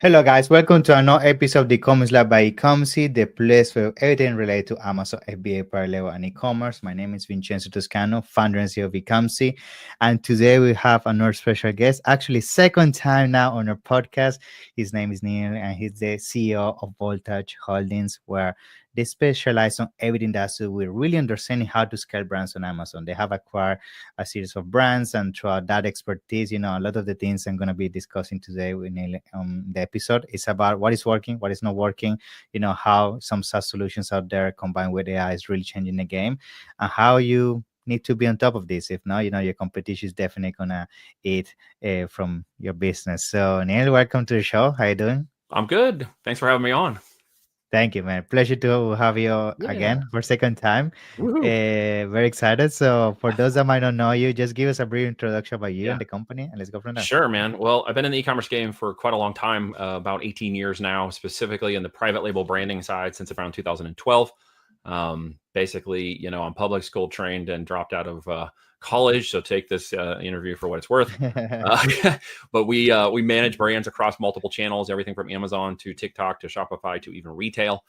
Hello, guys. Welcome to another episode of the e-commerce lab by Ecomcy, the place for everything related to Amazon, FBA, Parallel, and e-commerce. My name is Vincenzo Toscano, founder and CEO of Ecomcy, and today we have another special guest. Actually, second time now on our podcast. His name is Neil, and he's the CEO of Voltage Holdings, where they specialize on everything that's to do with really understanding how to scale brands on Amazon. They have acquired a series of brands, and throughout that expertise, a lot of the things I'm going to be discussing today in the episode is about what is working, what is not working, how some SaaS solutions out there combined with AI is really changing the game, and how you need to be on top of this. If not, your competition is definitely gonna eat from your business. So Neil, welcome to the show. How you doing? I'm good. Thanks for having me on. Thank you, man. Pleasure to have you Yeah. again for second time. Woohoo. Very excited. So, for those that might not know you, just give us a brief introduction about you and Yeah. the company, and let's go from there. Sure, man. Well, I've been in the e-commerce game for quite a long time, about 18 years now, specifically in the private label branding side since around 2012. Basically, I'm public school trained and dropped out of college. So take this interview for what it's worth. But we manage brands across multiple channels, everything from Amazon to TikTok to Shopify to even retail.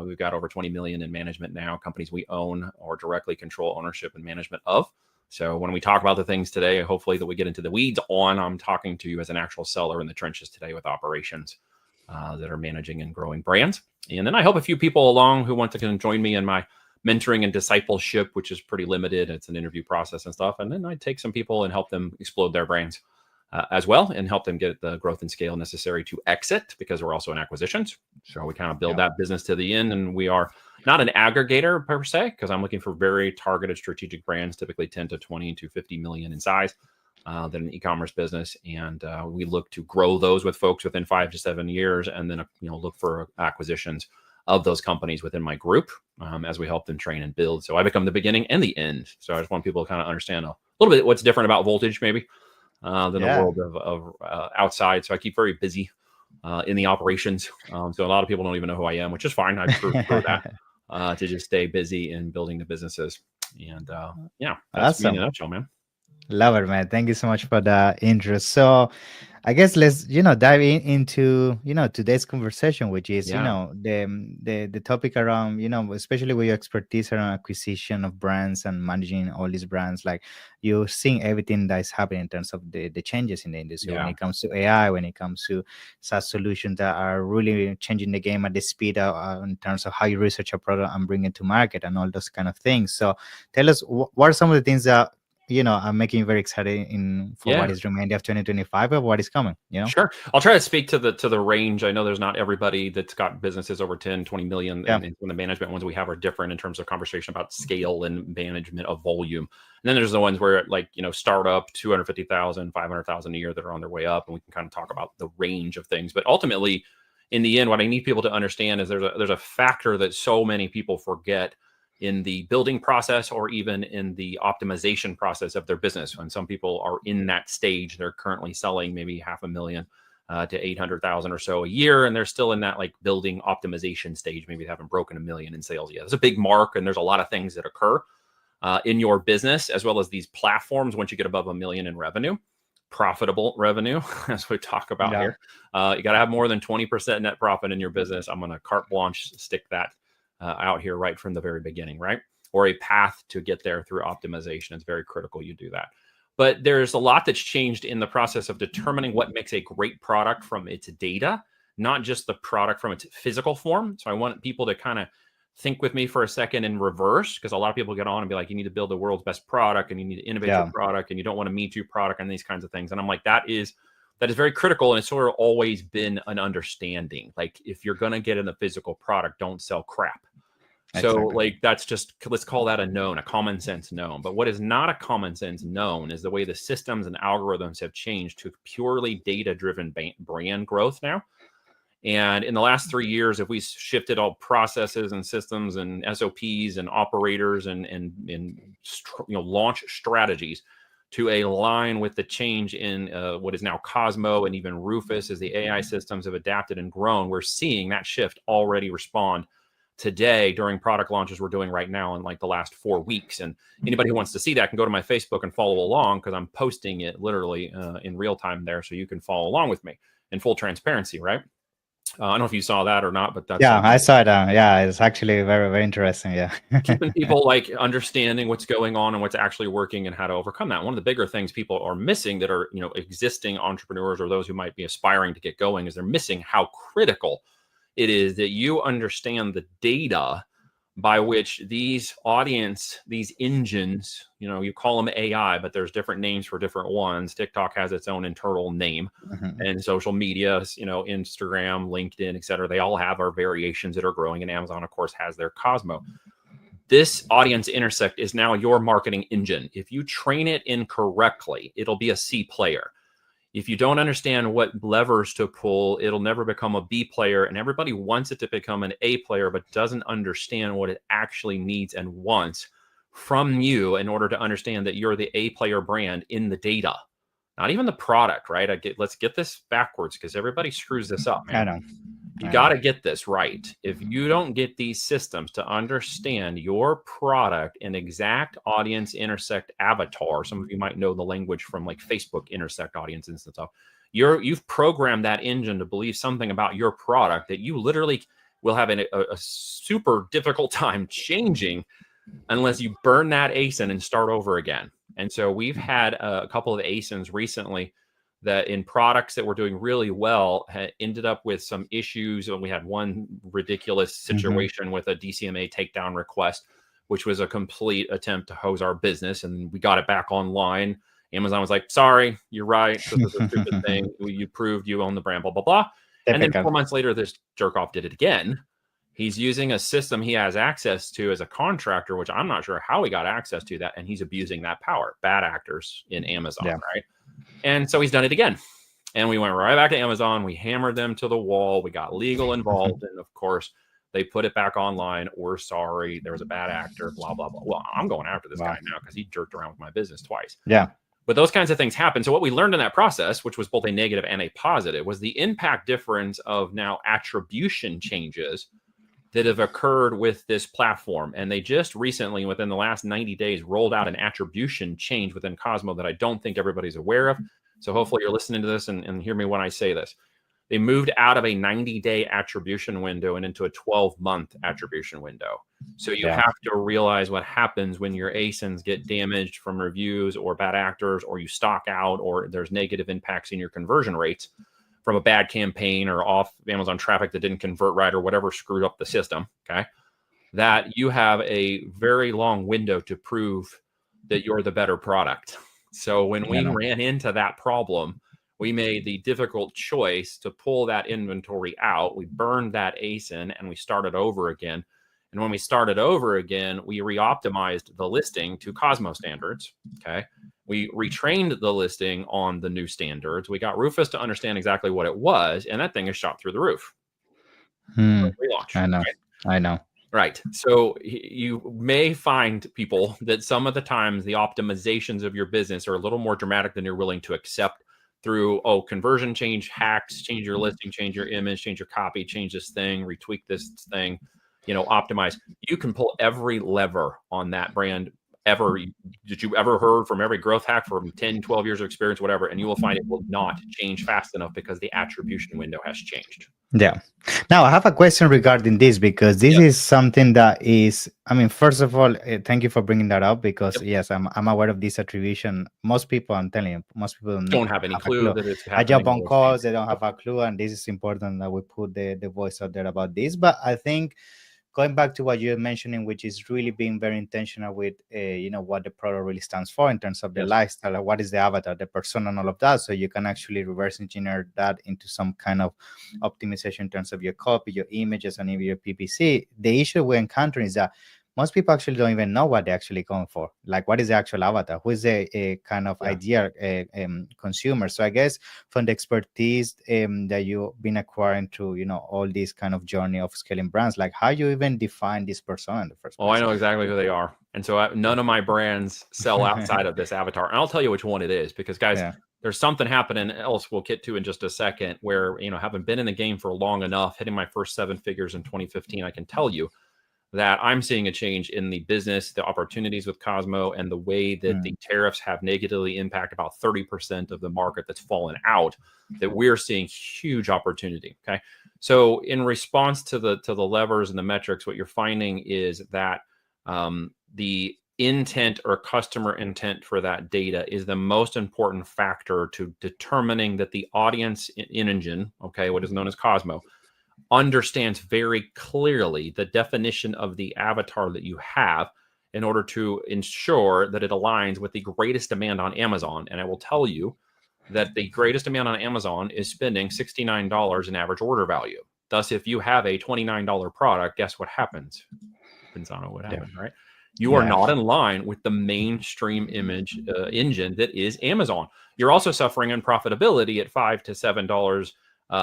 We've got over 20 million in management now, companies we own or directly control ownership and management of. So when we talk about the things today, hopefully that we get into the weeds on, I'm talking to you as an actual seller in the trenches today with operations that are managing and growing brands. And then I help a few people along who want to join me in my mentoring and discipleship, which is pretty limited. It's an interview process and stuff. And then I take some people and help them explode their brands as well and help them get the growth and scale necessary to exit, because we're also in acquisitions. So we kind of build that business to the end, and we are not an aggregator per se, because I'm looking for very targeted strategic brands, typically 10 to 20 to 50 million in size, than an e-commerce business. And we look to grow those with folks within 5 to 7 years, and then look for acquisitions of those companies within my group as we help them train and build. So I become the beginning and the end. So I just want people to kind of understand a little bit what's different about Voltage maybe than the world of outside. So I keep very busy in the operations. So a lot of people don't even know who I am, which is fine. I prefer that to just stay busy in building the businesses. And yeah, that's me in a Awesome. nutshell, man. Love it, man. Thank you so much for the intro. So, I guess let's dive into today's conversation, which is Yeah. the topic around especially with your expertise around acquisition of brands and managing all these brands. Like, you're seeing everything that is happening in terms of the changes in the industry when Yeah. it comes to AI, when it comes to SaaS solutions that are really changing the game at the speed in terms of how you research a product and bring it to market and all those kind of things. So, tell us what are some of the things that I'm making you very excited for Yeah. what is remaining of 2025 or what is coming. Sure. I'll try to speak to the range. I know there's not everybody that's got businesses over 10, 20 million. Yeah. And the management ones we have are different in terms of conversation about scale and management of volume. And then there's the ones where startup 250,000, 500,000 a year that are on their way up. And we can kind of talk about the range of things. But ultimately, in the end, what I need people to understand is there's a factor that so many people forget in the building process or even in the optimization process of their business. When some people are in that stage, they're currently selling maybe 500,000 to 800,000 or so a year, and they're still in that building optimization stage. Maybe they haven't broken $1 million in sales yet. There's a big mark, and there's a lot of things that occur in your business, as well as these platforms. Once you get above $1 million in revenue, profitable revenue, as we talk about here, you got to have more than 20% net profit in your business. I'm going to carte blanche stick that out here right from the very beginning, right? Or a path to get there through optimization. It's very critical you do that. But there's a lot that's changed in the process of determining what makes a great product from its data, not just the product from its physical form. So I want people to kind of think with me for a second in reverse, because a lot of people get on and be like, you need to build the world's best product and you need to innovate your product and you don't want a Me Too product and these kinds of things. And I'm like, that is very critical. And it's sort of always been an understanding. Like, if you're going to get in the physical product, don't sell crap. So that's just, let's call that a common sense known. But what is not a common sense known is the way the systems and algorithms have changed to purely data-driven brand growth now. And in the last 3 years, if we shifted all processes and systems and SOPs and operators and launch strategies to align with the change in what is now Cosmo and even Rufus, as the AI systems have adapted and grown, we're seeing that shift already respond today during product launches we're doing right now in the last 4 weeks. And anybody who wants to see that can go to my Facebook and follow along, because I'm posting it literally in real time there, so you can follow along with me. in full transparency, right? I don't know if you saw that or not, but that's Yeah, I saw it. Yeah, it's actually very, very interesting. Yeah. keeping people like understanding what's going on and what's actually working and how to overcome that. One of the bigger things people are missing that are, existing entrepreneurs or those who might be aspiring to get going is they're missing how critical it is that you understand the data by which these engines, you call them AI, but there's different names for different ones. TikTok has its own internal name, and social media, Instagram, LinkedIn, et cetera, they all have our variations that are growing, and Amazon, of course, has their Cosmo. This audience intersect is now your marketing engine. If you train it incorrectly, it'll be a C player. If you don't understand what levers to pull, it'll never become a B player. And everybody wants it to become an A player, but doesn't understand what it actually needs and wants from you in order to understand that you're the A player brand in the data, not even the product, right? Let's get this backwards because everybody screws this up, man. I know. You got to get this right. If you don't get these systems to understand your product and exact audience intersect avatar, some of you might know the language from like Facebook intersect audiences and stuff. You've programmed that engine to believe something about your product that you literally will have a super difficult time changing unless you burn that ASIN and start over again. And so we've had a couple of ASINs recently that in products that were doing really well ended up with some issues. And we had one ridiculous situation with a DCMA takedown request, which was a complete attempt to hose our business. And we got it back online. Amazon was like, sorry, you're right. This is a stupid thing. You proved you own the brand, blah, blah, blah. And then 4 months later, this jerk off did it again. He's using a system he has access to as a contractor, which I'm not sure how he got access to that. And he's abusing that power. Bad actors in Amazon, right? And so he's done it again. And we went right back to Amazon. We hammered them to the wall. We got legal involved. And of course, they put it back online. We're sorry. There was a bad actor, blah, blah, blah. Well, I'm going after this guy now because he jerked around with my business twice. Yeah. But those kinds of things happen. So what we learned in that process, which was both a negative and a positive, was the impact difference of now attribution changes that have occurred with this platform. And they just recently, within the last 90 days, rolled out an attribution change within Cosmo that I don't think everybody's aware of. So hopefully you're listening to this and hear me when I say this. They moved out of a 90-day attribution window and into a 12-month attribution window. So you have to realize what happens when your ASINs get damaged from reviews or bad actors, or you stock out, or there's negative impacts in your conversion rates from a bad campaign or off Amazon traffic that didn't convert right or whatever screwed up the system, okay? That you have a very long window to prove that you're the better product. So when we ran into that problem, we made the difficult choice to pull that inventory out. We burned that ASIN and we started over again. And when we started over again, we re-optimized the listing to Cosmo standards, okay? We retrained the listing on the new standards. We got Rufus to understand exactly what it was, and that thing is shot through the roof. Relaunch. I know. Right? I know. Right. So you may find people that some of the times the optimizations of your business are a little more dramatic than you're willing to accept through, conversion change hacks, change your listing, change your image, change your copy, change this thing, retweak this thing, optimize. You can pull every lever on that brand did you ever heard from every growth hack from 10, 12 years of experience, whatever, and you will find it will not change fast enough because the attribution window has changed. Yeah. Now I have a question regarding this, because this is something that is, first of all, thank you for bringing that up, because yes, I'm aware of this attribution. Most people, I'm telling you, most people don't have any clue that it's happening. I jump on calls, they don't have a clue, and this is important that we put the voice out there about this. But I think, going back to what you're mentioning, which is really being very intentional with, what the product really stands for in terms of the lifestyle, what is the avatar, the persona, and all of that. So you can actually reverse engineer that into some kind of optimization in terms of your copy, your images, and even your PPC. The issue we encounter is that most people actually don't even know what they're actually going for. Like, what is the actual avatar? Who is a kind of ideal consumer? So I guess from the expertise that you've been acquiring through, all this kind of journey of scaling brands, like how you even define this persona in the first place? Oh, I know exactly who they are. And so none of my brands sell outside of this avatar. And I'll tell you which one it is, because guys, there's something happening else we'll get to in just a second where, having been in the game for long enough, hitting my first 7 figures in 2015, I can tell you that I'm seeing a change in the business, the opportunities with Cosmo, and the way that the tariffs have negatively impacted about 30% of the market that's fallen out, that we're seeing huge opportunity. Okay. So in response to the levers and the metrics, what you're finding is that the intent or customer intent for that data is the most important factor to determining that the audience in engine, okay, what is known as Cosmo, understands very clearly the definition of the avatar that you have in order to ensure that it aligns with the greatest demand on Amazon. And I will tell you that the greatest demand on Amazon is spending $69 in average order value. Thus, if you have a $29 product, guess what happens? Depends on what happened, right? You are not in line with the mainstream image engine that is Amazon. You're also suffering in profitability at $5 to $7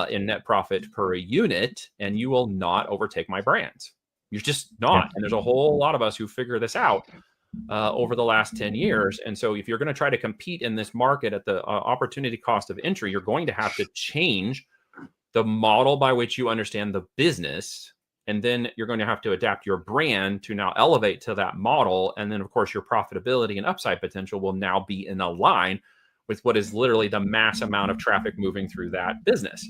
in net profit per unit, and you will not overtake my brands. You're just not. And there's a whole lot of us who figure this out over the last 10 years. And so if you're going to try to compete in this market at the opportunity cost of entry, you're going to have to change the model by which you understand the business. And then you're going to have to adapt your brand to now elevate to that model. And then, of course, your profitability and upside potential will now be in a line with what is literally the mass amount of traffic moving through that business.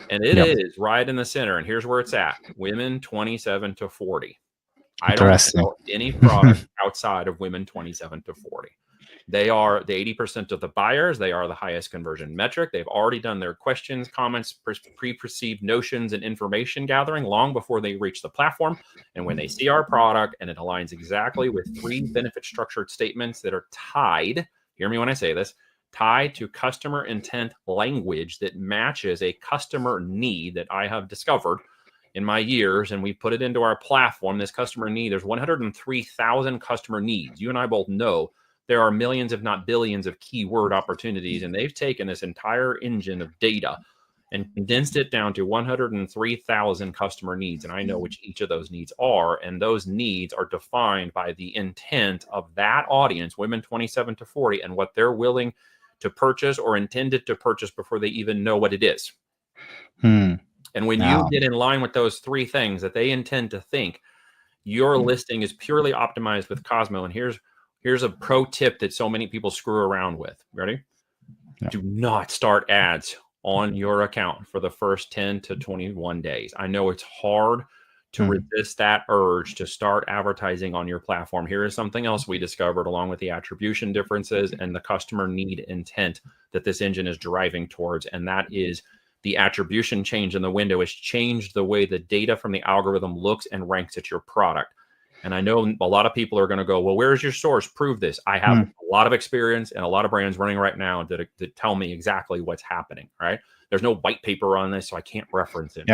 And it is right in the center. And here's where it's at. Women 27 to 40. I don't sell any product outside of women 27 to 40. They are the 80% of the buyers. They are the highest conversion metric. They've already done their questions, comments, pre-perceived notions, and information gathering long before they reach the platform. And when they see our product and it aligns exactly with 3 benefit structured statements that are tied, hear me when I say this, tied to customer intent language that matches a customer need that I have discovered in my years, and we put it into our platform, this customer need, there's 103,000 customer needs. You and I both know there are millions, if not billions, of keyword opportunities, and they've taken this entire engine of data and condensed it down to 103,000 customer needs. And I know which each of those needs are, and those needs are defined by the intent of that audience, women 27 to 40, and what they're willing to purchase or intended to purchase before they even know what it is. And when you get in line with those 3 things that they intend to think, your listing is purely optimized with Cosmo. And here's a pro tip that so many people screw around with. Ready? Do not start ads on your account for the first 10 to 21 days. I know it's hard to resist that urge to start advertising on your platform. Here is something else we discovered along with the attribution differences and the customer need intent that this engine is driving towards. And that is the attribution change in the window has changed the way the data from the algorithm looks and ranks at your product. And I know a lot of people are going to go, well, where's your source? Prove this. I have a lot of experience and a lot of brands running right now that tell me exactly what's happening, right? There's no white paper on this, so I can't reference it.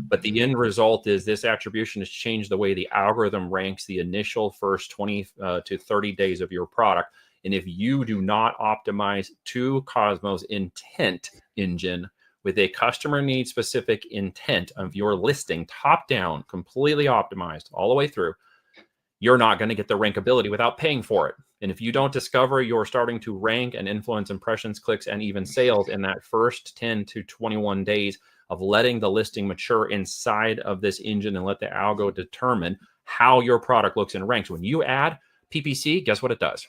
But the end result is this attribution has changed the way the algorithm ranks the initial first 20 to 30 days of your product. And if you do not optimize to Cosmo's intent engine with a customer need specific intent of your listing, top down, completely optimized all the way through, you're not going to get the rankability without paying for it. And if you don't discover you're starting to rank and influence impressions, clicks, and even sales in that first 10 to 21 days of letting the listing mature inside of this engine and let the algo determine how your product looks and ranks. When you add PPC, guess what it does?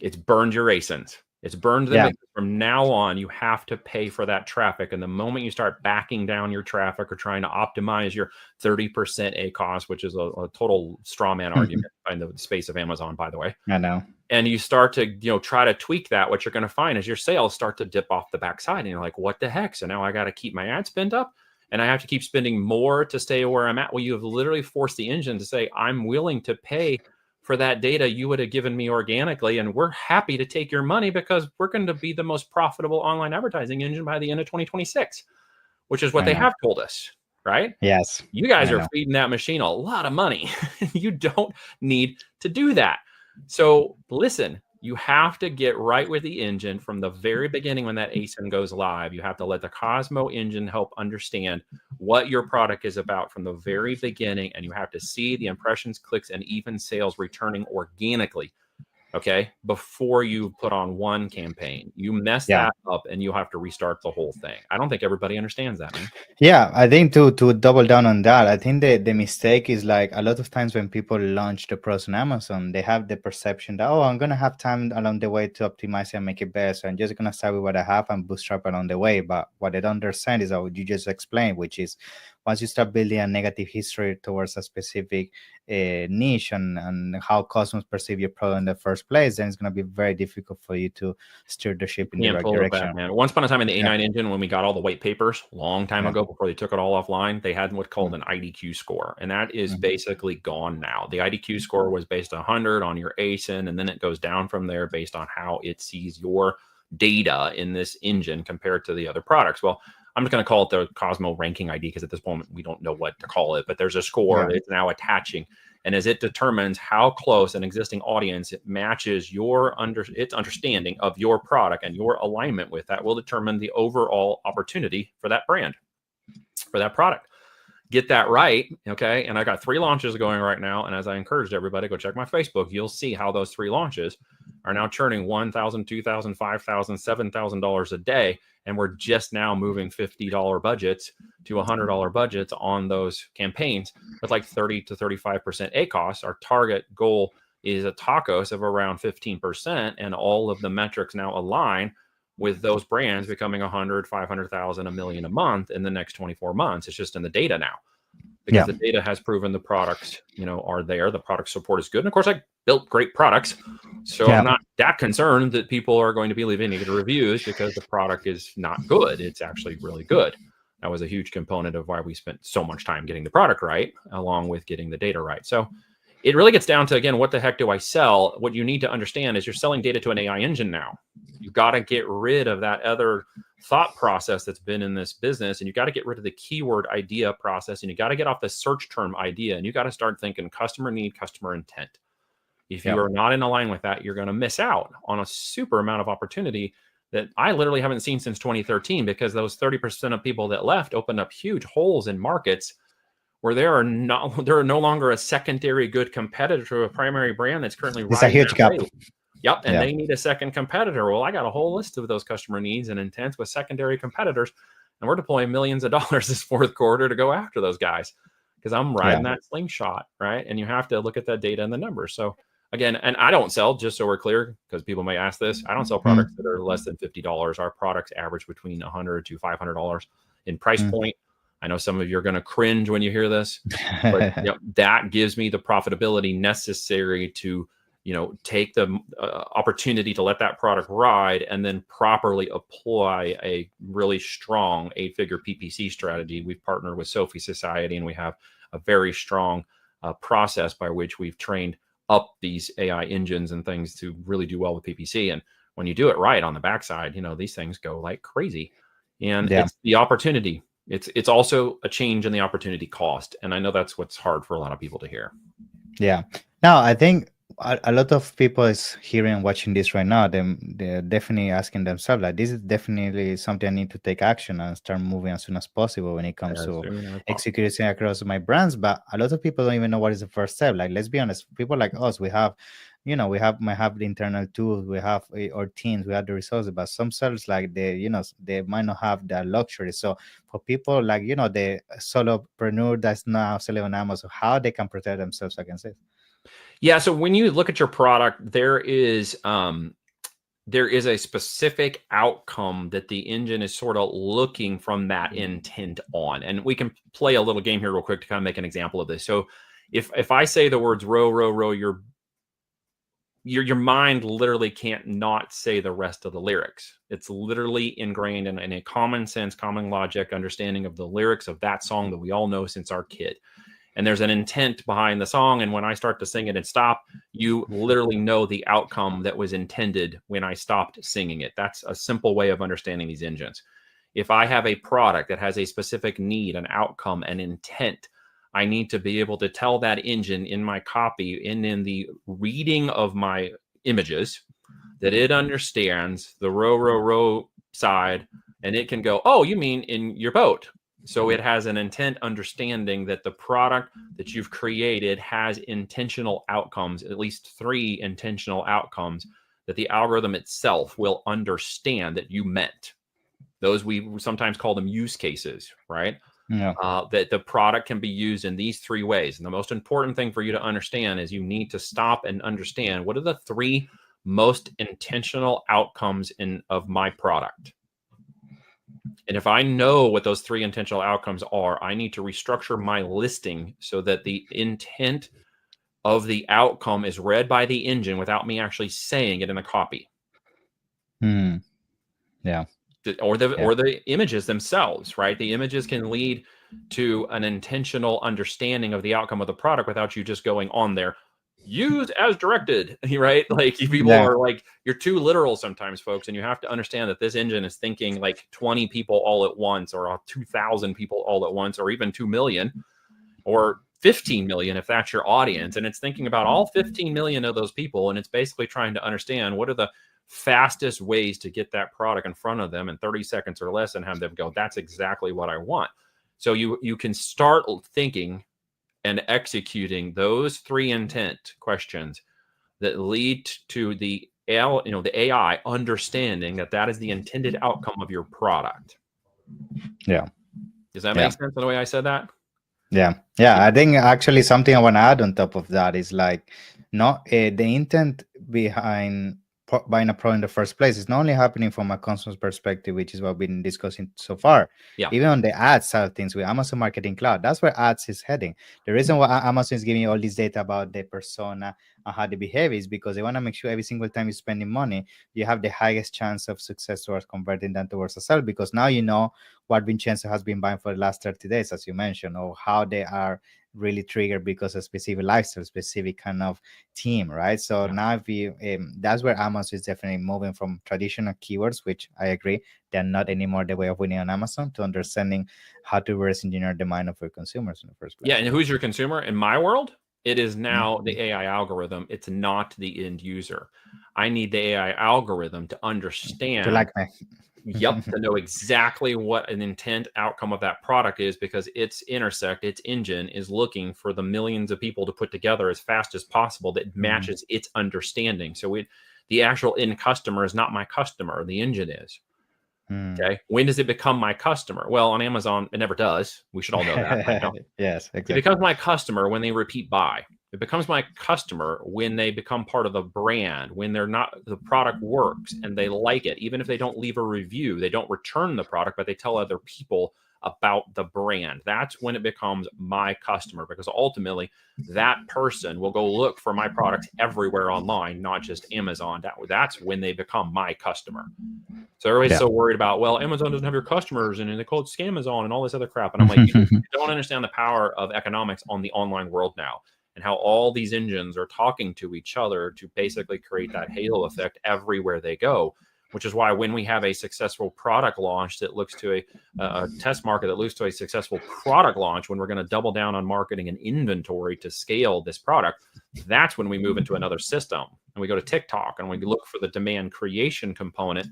It's burned your ASINs. It's burned them. From now on, you have to pay for that traffic. And the moment you start backing down your traffic or trying to optimize your 30% ACoS, which is a total straw man argument in the space of Amazon, by the way. I know. And you start to, try to tweak that, what you're going to find is your sales start to dip off the backside. And you're like, what the heck? So now I got to keep my ad spend up and I have to keep spending more to stay where I'm at. Well, you have literally forced the engine to say, I'm willing to pay for that data you would have given me organically. And we're happy to take your money because we're going to be the most profitable online advertising engine by the end of 2026, which is what they have told us, right? Yes. You guys are feeding that machine a lot of money. You don't need to do that. So listen, you have to get right with the engine from the very beginning when that ASIN goes live. You have to let the Cosmo engine help understand what your product is about from the very beginning. And you have to see the impressions, clicks, and even sales returning organically okay, before you put on one campaign. You mess Yeah. that up and you have to restart the whole thing. I don't think everybody understands that, man. Yeah, I think to double down on that, I think the mistake is like a lot of times when people launch the products on Amazon, they have the perception that, oh, I'm gonna have time along the way to optimize and make it better. So I'm just gonna start with what I have and bootstrap along the way. But what they don't understand is what you just explained, which is once you start building a negative history towards a specific niche and how customers perceive your product in the first place, then it's gonna be very difficult for you to steer the ship in the Can't right pull it back, direction. man. Once upon a time in the Yeah, A9 engine, when we got all the white papers, long time yeah, ago, before they took it all offline, they had what's called mm, an IDQ score, and that is mhm, basically gone now. The IDQ score was based on 100 on your ASIN, and then it goes down from there based on how it sees your data in this engine compared to the other products. Well, I'm just going to call it the Cosmo ranking ID because at this moment we don't know what to call it, but there's a score yeah, it's now attaching. And as it determines how close an existing audience it matches its understanding of your product and your alignment with that will determine the overall opportunity for that brand, for that product. Get that right, okay? And I got 3 launches going right now. And as I encouraged everybody, go check my Facebook. You'll see how those 3 launches are now churning $1,000, $2,000, $5,000, $7,000 a day. And we're just now moving $50 budgets to $100 budgets on those campaigns with like 30 to 35% ACOS. Our target goal is a TACOS of around 15%. And all of the metrics now align with those brands becoming 100, 500,000, a million a month in the next 24 months. It's just in the data now because yeah, the data has proven the products, are there. The product support is good. And of course, I built great products. So yeah, I'm not that concerned that people are going to be leaving negative reviews because the product is not good. It's actually really good. That was a huge component of why we spent so much time getting the product right, along with getting the data right. So it really gets down to, again, what the heck do I sell? What you need to understand is you're selling data to an AI engine now. You've got to get rid of that other thought process that's been in this business, and you got to get rid of the keyword idea process, and you got to get off the search term idea, and you got to start thinking customer need, customer intent. If you yeah. are not in line with that, you're going to miss out on a super amount of opportunity that I literally haven't seen since 2013, because those 30% of people that left opened up huge holes in markets where there are no longer a secondary good competitor to a primary brand that's currently It's a riding huge that gap. wave. Yep. And Yeah, they need a second competitor. Well, I got a whole list of those customer needs and intents with secondary competitors. And we're deploying millions of dollars this fourth quarter to go after those guys because I'm yeah, riding that slingshot. Right. And you have to look at that data and the numbers. So again, and I don't sell, just so we're clear, because people may ask this, I don't sell mm, products that are less than $50. Our products average between $100 to $500 in price mm. point. I know some of you are going to cringe when you hear this, but that gives me the profitability necessary to take the opportunity to let that product ride and then properly apply a really strong 8-figure PPC strategy. We've partnered with Sophie Society, and we have a very strong process by which we've trained up these AI engines and things to really do well with PPC. And when you do it right on the backside, these things go like crazy. And Yeah, it's the opportunity. It's also a change in the opportunity cost. And I know that's what's hard for a lot of people to hear. yeah. Now, I think a lot of people is hearing and watching this right now. They're definitely asking themselves, like, this is definitely something I need to take action and start moving as soon as possible when it comes As to soon as possible. executing across my brands. But a lot of people don't even know what is the first step. Like, let's be honest, people like us, we have, might have the internal tools, we have our teams, we have the resources, but some sellers, like, they might not have that luxury. So for people like, the solopreneur that's now selling on Amazon, how they can protect themselves against it. Yeah. So when you look at your product, there is a specific outcome that the engine is sort of looking from that intent on. And we can play a little game here real quick to kind of make an example of this. So if I say the words row, row, row, your mind literally can't not say the rest of the lyrics. It's literally ingrained in a common sense, common logic understanding of the lyrics of that song that we all know since our kid. And there's an intent behind the song. And when I start to sing it and stop, you literally know the outcome that was intended when I stopped singing it. That's a simple way of understanding these engines. If I have a product that has a specific need, an outcome, an intent, I need to be able to tell that engine in my copy and in the reading of my images that it understands the row, row, row side, and it can go, oh, you mean in your boat? So it has an intent understanding that the product that you've created has intentional outcomes, at least 3 intentional outcomes that the algorithm itself will understand that you meant. Those we sometimes call them use cases, right? Yeah. That the product can be used in these 3 ways. And the most important thing for you to understand is you need to stop and understand what are the 3 most intentional outcomes of my product. And if I know what those 3 intentional outcomes are, I need to restructure my listing so that the intent of the outcome is read by the engine without me actually saying it in the copy. Yeah. Or the images themselves, right? The images can lead to an intentional understanding of the outcome of the product without you just going on there, use as directed, right? Like people Yeah. are like, you're too literal sometimes, folks, and you have to understand that this engine is thinking like 20 people all at once, or 2,000 people all at once, or even 2 million, or 15 million if that's your audience, and it's thinking about all 15 million of those people, and it's basically trying to understand what are the fastest ways to get that product in front of them in 30 seconds or less and have them go, that's exactly what I want. So you can start thinking and executing those 3 intent questions that lead to the the AI understanding that that is the intended outcome of your product. Yeah. Does that Yeah. make sense the way I said that? Yeah. I think actually something I want to add on top of that is like, not the intent behind buying a product in the first place is not only happening from a consumer's perspective, which is what we've been discussing so far. Yeah. Even on the ads side of things with Amazon Marketing Cloud, that's where ads is heading. The reason why Amazon is giving you all this data about the persona and how they behave is because they want to make sure every single time you're spending money, you have the highest chance of success towards converting them towards a sale, because now you know what Vincenzo has been buying for the last 30 days, as you mentioned, or how they are really triggered because of specific lifestyle, specific kind of team, right? So now if you that's where Amazon is definitely moving from traditional keywords, which I agree they're not anymore the way of winning on Amazon, to understanding how to reverse engineer the mind of your consumers in the first place. Yeah, and who's your consumer? In my world, it is now the AI algorithm. It's not the end user. I need the AI algorithm to understand, to like me. Yep, to know exactly what an intent outcome of that product is, because its engine is looking for the millions of people to put together as fast as possible that matches its understanding. So the actual end customer is not my customer, the engine is. Okay. When does it become my customer? Well, on Amazon, it never does. We should all know that by now. Yes, It exactly. becomes my customer when they repeat buy. It becomes my customer when they become part of the brand, when the product works and they like it. Even if they don't leave a review, they don't return the product, but they tell other people about the brand. That's when it becomes my customer, because ultimately that person will go look for my products everywhere online, not just Amazon. That's when they become my customer. So everybody's so worried about, well, Amazon doesn't have your customers and they call it Scamazon and all this other crap. And I'm like, you don't understand the power of economics on the online world now, and how all these engines are talking to each other to basically create that halo effect everywhere they go, which is why when we have a successful product launch that looks to a test market that looks to a successful product launch, when we're going to double down on marketing and inventory to scale this product, that's when we move into another system and we go to TikTok and we look for the demand creation component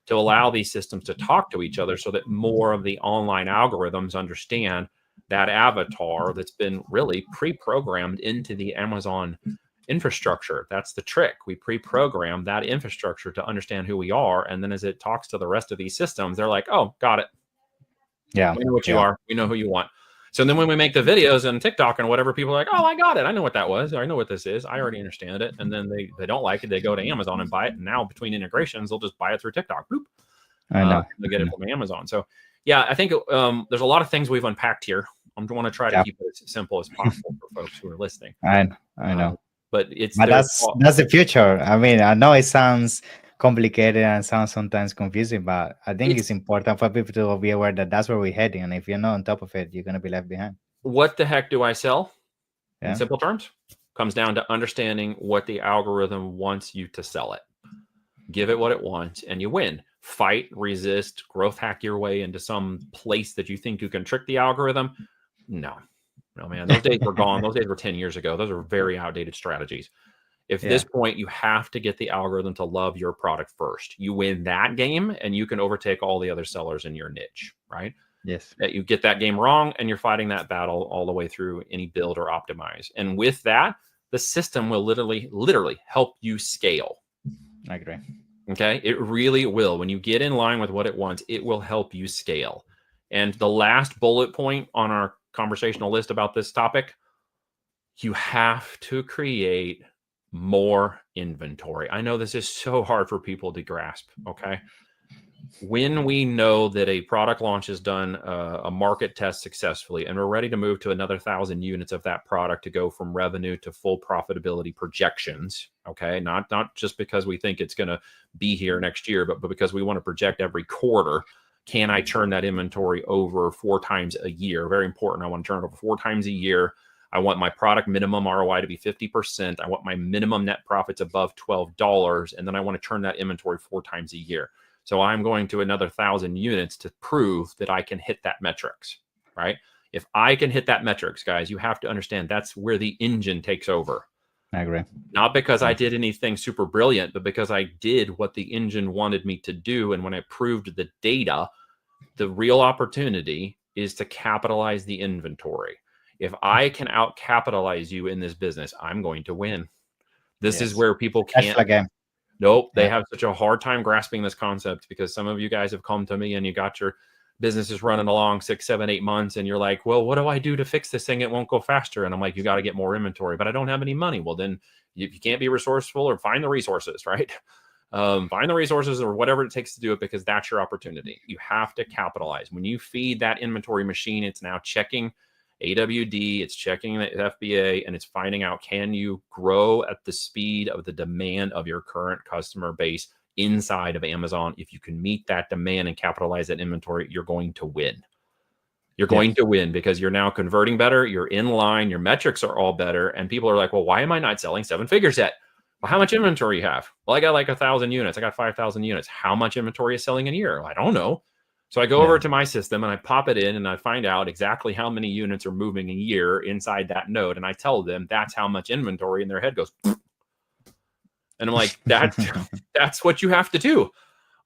to allow these systems to talk to each other so that more of the online algorithms understand that avatar that's been really pre-programmed into the Amazon infrastructure. That's the trick. We pre-program that infrastructure to understand who we are. And then as it talks to the rest of these systems, they're like, oh, got it. Yeah. We know what you are. We know who you want. So then when we make the videos and TikTok and whatever, people are like, oh, I got it. I know what that was. I know what this is. I already understand it. And then they don't like it. They go to Amazon and buy it. And now between integrations, they'll just buy it through TikTok. Boop. I know. They get it from Amazon. So yeah, I think there's a lot of things we've unpacked here. I'm going to try to keep it as simple as possible for folks who are listening. I know. But that's the future. I mean, I know it sounds complicated and sounds sometimes confusing, but I think it's important for people to be aware that that's where we're heading. And if you're not on top of it, you're going to be left behind. What the heck do I sell? In simple terms, comes down to understanding what the algorithm wants you to sell it. Give it what it wants and you win. Fight, resist, growth hack your way into some place that you think you can trick the algorithm. No, man, those days were gone. Those days were 10 years ago. Those are very outdated strategies. At this point, you have to get the algorithm to love your product first. You win that game and you can overtake all the other sellers in your niche, right? Yes. that you get that game wrong and you're fighting that battle all the way through any build or optimize. And with that, the system will literally help you scale. I agree. Okay. It really will. When you get in line with what it wants, it will help you scale. And the last bullet point on our conversational list about this topic, you have to create more inventory. I know this is so hard for people to grasp. Okay. When we know that a product launch has done a market test successfully and we're ready to move to another 1,000 units of that product to go from revenue to full profitability projections, okay, not just because we think it's going to be here next year, but because we want to project every quarter, can I turn that inventory over 4 times a year? Very important. I want to turn it over 4 times a year. I want my product minimum ROI to be 50%. I want my minimum net profits above $12. And then I want to turn that inventory 4 times a year. So I'm going to another 1,000 units to prove that I can hit that metrics, right? If I can hit that metrics, guys, you have to understand that's where the engine takes over. I agree. Not because I did anything super brilliant, but because I did what the engine wanted me to do. And when I proved the data, the real opportunity is to capitalize the inventory. If I can out capitalize you in this business, I'm going to win. This is where people can't. Again. Nope. They have such a hard time grasping this concept because some of you guys have come to me and you got your businesses running along 6, 7, 8 months. And you're like, well, what do I do to fix this thing? It won't go faster. And I'm like, you got to get more inventory, but I don't have any money. Well, then you can't be resourceful or find the resources, right? Find the resources or whatever it takes to do it because that's your opportunity. You have to capitalize. When you feed that inventory machine, it's now checking AWD, it's checking the FBA, and it's finding out, can you grow at the speed of the demand of your current customer base inside of Amazon? If you can meet that demand and capitalize that inventory, you're going to win. You're going to win because you're now converting better. You're in line. Your metrics are all better. And people are like, well, why am I not selling 7 figures yet? Well, how much inventory you have? Well, I got like 1,000 units. I got 5,000 units. How much inventory is selling in a year? Well, I don't know. So I go over to my system and I pop it in and I find out exactly how many units are moving a year inside that node. And I tell them that's how much inventory, and their head goes. And I'm like, that's what you have to do.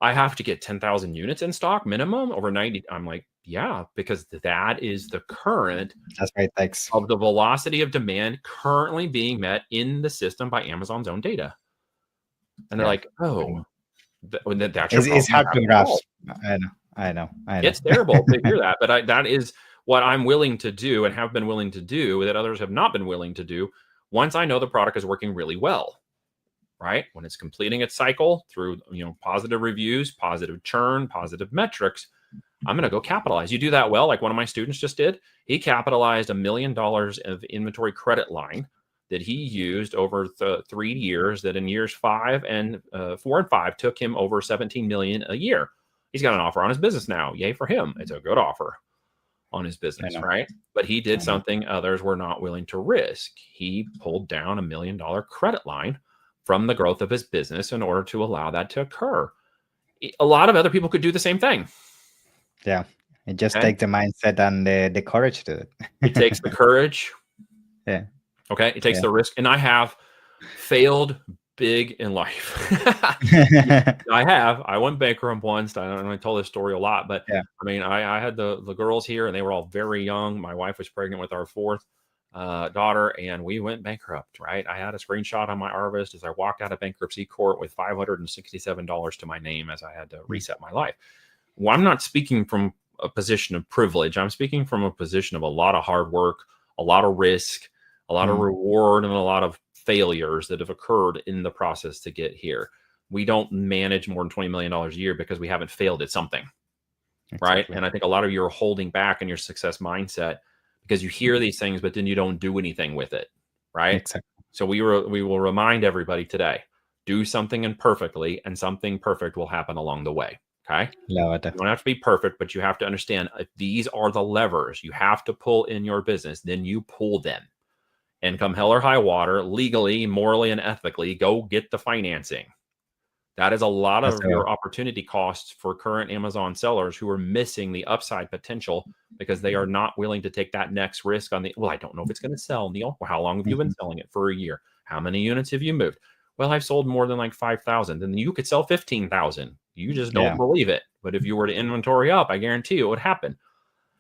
I have to get 10,000 units in stock minimum over 90. I'm like, yeah, because that is the current of the velocity of demand currently being met in the system by Amazon's own data. And they're like, oh, that's your problem. It's hard to grasp. I know. It's terrible to hear that, but that is what I'm willing to do and have been willing to do that others have not been willing to do once I know the product is working really well, right? When it's completing its cycle through, positive reviews, positive churn, positive metrics, I'm going to go capitalize. You do that well, like one of my students just did. He capitalized $1 million of inventory credit line that he used over 3 years, that in years 4 and 5 took him over 17 million a year. He's got an offer on his business now. Yay for him. It's a good offer on his business, right? But he did something others were not willing to risk. He pulled down $1 million credit line from the growth of his business in order to allow that to occur. A lot of other people could do the same thing. Yeah. It just takes the mindset and the courage to it. It takes the courage. Yeah. Okay. It takes the risk. And I have failed big in life. I went bankrupt once. I told this story a lot, but I mean, I had the girls here and they were all very young. My wife was pregnant with our 4th daughter and we went bankrupt, right? I had a screenshot on my Arvest as I walked out of bankruptcy court with $567 to my name as I had to reset my life. Well, I'm not speaking from a position of privilege. I'm speaking from a position of a lot of hard work, a lot of risk, a lot of reward, and a lot of failures that have occurred in the process to get here. We don't manage more than $20 million a year because we haven't failed at something, right? And I think a lot of you are holding back in your success mindset because you hear these things, but then you don't do anything with it, right? Exactly. So we will remind everybody today, do something imperfectly and something perfect will happen along the way, okay? Love it. You don't have to be perfect, but you have to understand if these are the levers you have to pull in your business, then you pull them. And come hell or high water, legally, morally, and ethically, go get the financing. That is a lot of your opportunity costs for current Amazon sellers who are missing the upside potential because they are not willing to take that next risk on well, I don't know if it's going to sell, Neil. Well, how long have you been selling it? For a year. How many units have you moved? Well, I've sold more than like 5,000. Then you could sell 15,000. You just don't believe it. But if you were to inventory up, I guarantee it would happen.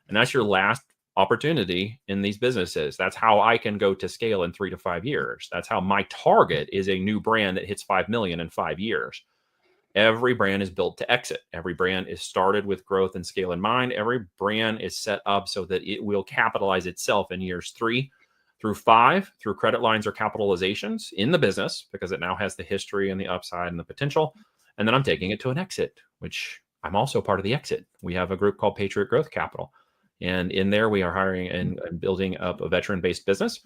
And that's your last opportunity in these businesses. That's how I can go to scale in 3 to 5 years. That's how my target is a new brand that hits 5 million in 5 years. Every brand is built to exit. Every brand is started with growth and scale in mind. Every brand is set up so that it will capitalize itself in years 3 through 5 through credit lines or capitalizations in the business, because it now has the history and the upside and the potential. And then I'm taking it to an exit, which I'm also part of the exit. We have a group called Patriot Growth Capital. And in there, we are hiring and building up a veteran-based business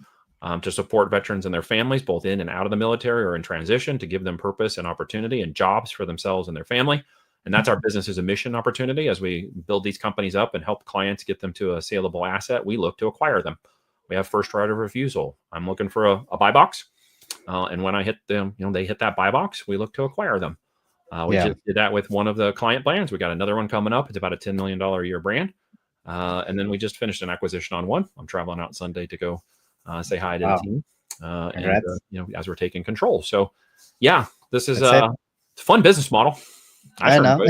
to support veterans and their families, both in and out of the military or in transition, to give them purpose and opportunity and jobs for themselves and their family. And that's our business as a mission opportunity. As we build these companies up and help clients get them to a saleable asset, we look to acquire them. We have first right of refusal. I'm looking for a buy box. And when I hit them, they hit that buy box, we look to acquire them. We just did that with one of the client brands. We got another one coming up. It's about a $10 million a year brand. And then we just finished an acquisition on one. I'm traveling out Sunday to go say hi to the team. And as we're taking control. So yeah, this is a fun business model. I know.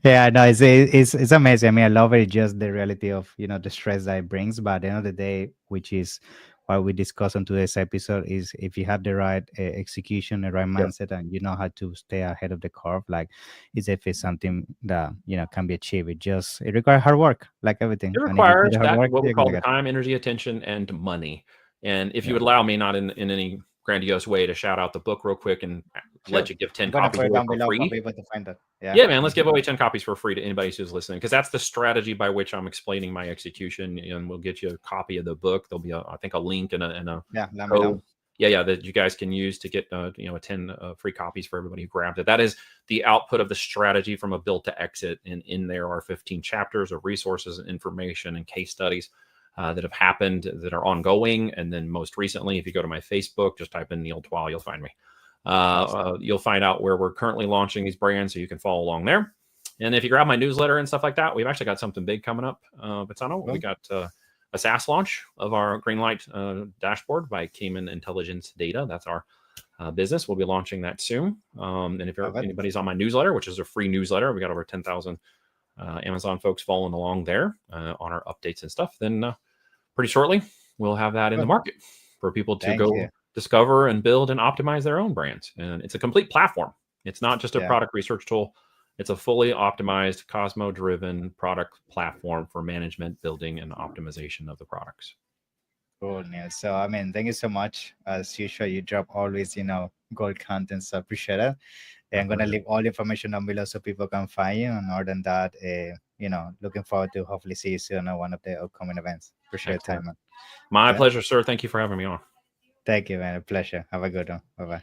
Yeah, no, it's amazing. I mean, I love it. Just the reality of the stress that it brings. But at the end of the day, which is what we discuss on today's episode, is if you have the right execution, the right mindset, and you know how to stay ahead of the curve, like if it's something that can be achieved. It requires hard work, like everything. It requires what we call the time, energy, attention, and money. And if you would allow me, not in any grandiose way, to shout out the book real quick and let you give 10 copies away for free. Yeah, man, let's give away 10 copies for free to anybody who's listening, because that's the strategy by which I'm explaining my execution. And we'll get you a copy of the book. There'll be I think a link and a code. That you guys can use to get 10 free copies for everybody who grabbed it. That is the output of the strategy from a build to exit. And in there are 15 chapters of resources and information and case studies that have happened, that are ongoing. And then most recently, if you go to my Facebook, just type in Neil Twal, you'll find me. You'll find out where we're currently launching these brands, so you can follow along there. And if you grab my newsletter and stuff like that, we've actually got something big coming up. Bazzano, we got a SaaS launch of our Greenlight dashboard by Cayman Intelligence Data. That's our business. We'll be launching that soon. And if anybody's on my newsletter, which is a free newsletter, we got over 10,000 Amazon folks following along there on our updates and stuff, then pretty shortly we'll have that in the market for people to go discover and build and optimize their own brands. And it's a complete platform. It's not just a product research tool. It's a fully optimized, Cosmo-driven product platform for management, building, and optimization of the products. Cool, Neil. So, I mean, thank you so much. As usual, you drop always, gold content. So, appreciate it. I'm going to leave all the information down below so people can find you. And other than that, looking forward to hopefully see you soon at one of the upcoming events. Appreciate your time, man. My pleasure, sir. Thank you for having me on. Thank you, man. A pleasure. Have a good one. Bye-bye.